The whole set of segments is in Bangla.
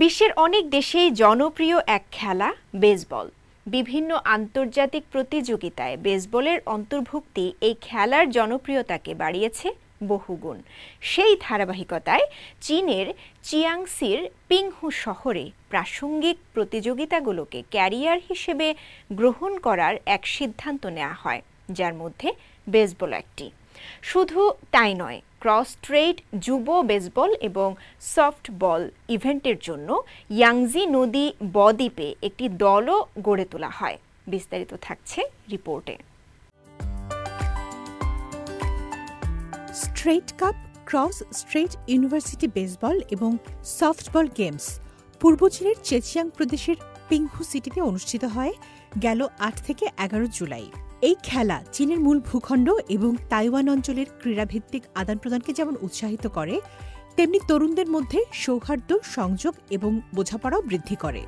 বিশ্বের অনেক দেশেই জনপ্রিয় এক খেলা বেসবল। বিভিন্ন আন্তর্জাতিক প্রতিযোগিতায় বেসবলের অন্তর্ভুক্তি এই খেলার জনপ্রিয়তাকে বাড়িয়েছে বহুগুণ। সেই ধারাবাহিকতায় চীনের চিয়াংসির পিংহু শহরে প্রাসঙ্গিক প্রতিযোগিতাগুলোকে ক্যারিয়ার হিসেবে গ্রহণ করার এক সিদ্ধান্ত নেওয়া হয়, যার মধ্যে বেসবল একটি। শুধু তাই নয়, ক্রস স্ট্রেইট যুব বেসবল এবং সফটবল ইভেন্টের জন্য ইয়াংজি নদী বদ্বীপে একটি দলও গড়ে তোলা হয়। বিস্তারিত থাকছে রিপোর্টে। Straight cup, cross straight university baseball এবং সফটবল গেমস পূর্ব চীনের জেজিয়াং প্রদেশের পিংহু সিটিতে অনুষ্ঠিত হয় গেল ৮ থেকে ১১ জুলাই। এই খেলা চীনের মূল ভূখণ্ড এবং তাইওয়ান অঞ্চলের ক্রীড়াভিত্তিক আদান প্রদানকে যেমন উৎসাহিত করে, তেমনি তরুণদের মধ্যে সৌহার্দ্য, সংযোগ এবং বোঝাপড়াও বৃদ্ধি করে।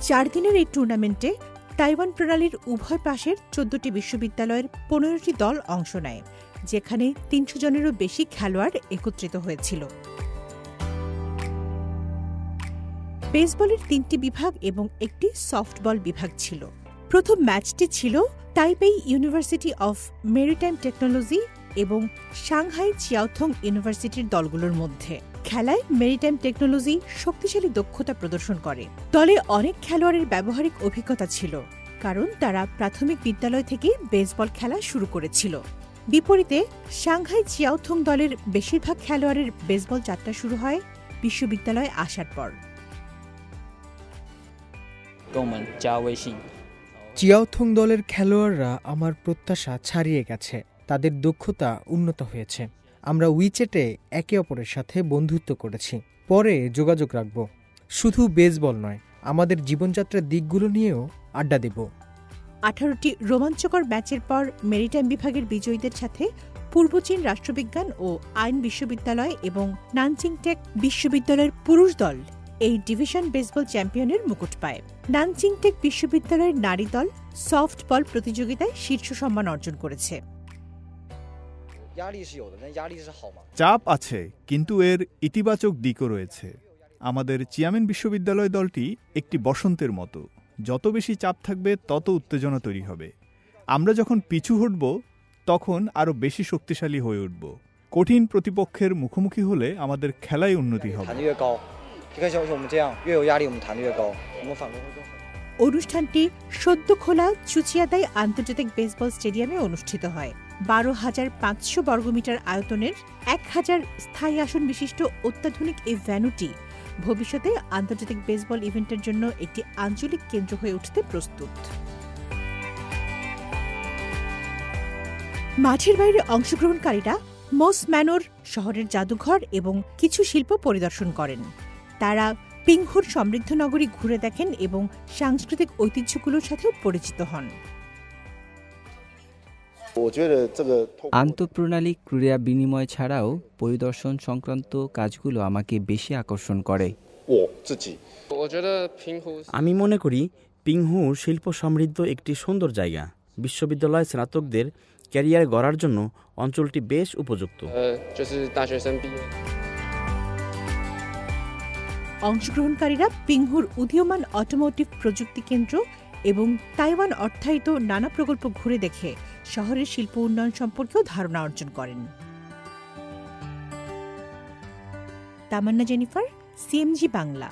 ৪ দিনের এই টুর্নামেন্টে তাইওয়ান প্রণালীর উভয় পাশের ১৪টি বিশ্ববিদ্যালয়ের ১৫টি দল অংশ নেয়, যেখানে ৩০০ জনেরও বেশি খেলোয়াড় একত্রিত হয়েছিল। বেসবলের ৩টি বিভাগ এবং একটি সফটবল বিভাগ ছিল। প্রথম ম্যাচটি ছিল Taipei university of maritime technology এবং সাংহাই চিয়াওথং ইউনিভার্সিটির দলগুলোর মধ্যে। খেলায় মেরিটাইম টেকনোলজি শক্তিশালী দক্ষতা প্রদর্শন করে। দলে অনেক খেলোয়াড়ের ব্যবহারিক অভিজ্ঞতা ছিল, কারণ তারা প্রাথমিক বিদ্যালয় থেকে বেসবল খেলা শুরু করেছিল। বিপরীতে সাংহাই চিয়াওথং দলের বেশিরভাগ খেলোয়াড়ের বেসবল যাত্রা শুরু হয় বিশ্ববিদ্যালয়ে আসার পর। চিয়াওথং দলের খেলোয়াড়রা আমার প্রত্যাশা ছাড়িয়ে গেছে। তাদের দক্ষতা উন্নত হয়েছে। আমরা উইচ্যাটে একে অপরের সাথে বন্ধুত্ব করেছি। পরে যোগাযোগ রাখব। শুধু বেসবল নয়, আমাদের জীবনযাত্রার দিকগুলো নিয়েও আড্ডা দেব। 18টি রোমাঞ্চকর ম্যাচের পর মেরিটাইম বিভাগের বিজয়ীদের সাথে পূর্ব চীন রাষ্ট্রবিজ্ঞান ও আইন বিশ্ববিদ্যালয় এবং নানচিং টেক বিশ্ববিদ্যালয়ের পুরুষ দল এই ডিভিশন বেসবল চ্যাম্পিয়নের মুকুট পায়। নানচিং টেক বিশ্ববিদ্যালয়ের নারী দল সফটবল প্রতিযোগিতায় শীর্ষ সম্মান অর্জন করেছে। চাপ আছে, কিন্তু এর ইতিবাচক দিকও রয়েছে। আমাদের চিয়ামেন বিশ্ববিদ্যালয় দলটি একটি বসন্তের মতো। যত বেশি চাপ থাকবে, তত উত্তেজনা তৈরি হবে। আমরা যখন পিছু হটব, তখন আরও বেশি শক্তিশালী হয়ে উঠব। কঠিন প্রতিপক্ষের মুখোমুখি হলে আমাদের খেলায় উন্নতি হবে। অনুষ্ঠানটি সদ্য খোলা চুচিয়াদাই আন্তর্জাতিক বেসবল স্টেডিয়ামে অনুষ্ঠিত হয়। ১২,৫০০ বর্গমিটার আয়তনের ১,০০০ স্থায়ী আসন বিশিষ্ট অত্যাধুনিক এই ভেন্যুটি ভবিষ্যতে আন্তর্জাতিক বেসবল ইভেন্টের জন্য একটি আঞ্চলিক কেন্দ্র হয়ে উঠতে প্রস্তুত। মাঠের বাইরে অংশগ্রহণকারীরা মোস ম্যানর শহরের জাদুঘর এবং কিছু শিল্প পরিদর্শন করেন। তারা পিংহুর সমৃদ্ধ নগরী ঘুরে দেখেন এবং সাংস্কৃতিক ঐতিহ্যগুলোর সাথেও পরিচিত হন। আন্তঃপ্রণালী ক্রীড়া বিনিময় ছাড়াও পরিদর্শন সংক্রান্ত কাজগুলো আমাকে বেশি আকর্ষণ করে। আমি মনে করি পিংহু শিল্প সমৃদ্ধ একটি সুন্দর জায়গা। বিশ্ববিদ্যালয় স্নাতকদের ক্যারিয়ার গড়ার জন্য অঞ্চলটি বেশ উপযুক্ত। অংশগ্রহণকারীরা পিংহুর উদীয়মান অটোমোটিভ প্রযুক্তি কেন্দ্র এবং তাইওয়ান অর্থায়িত নানা প্রকল্প ঘুরে দেখে শহরের শিল্প উন্নয়ন সম্পর্কেও ধারণা অর্জন করেন। তামান্না জেনিফার, সিএমজি বাংলা।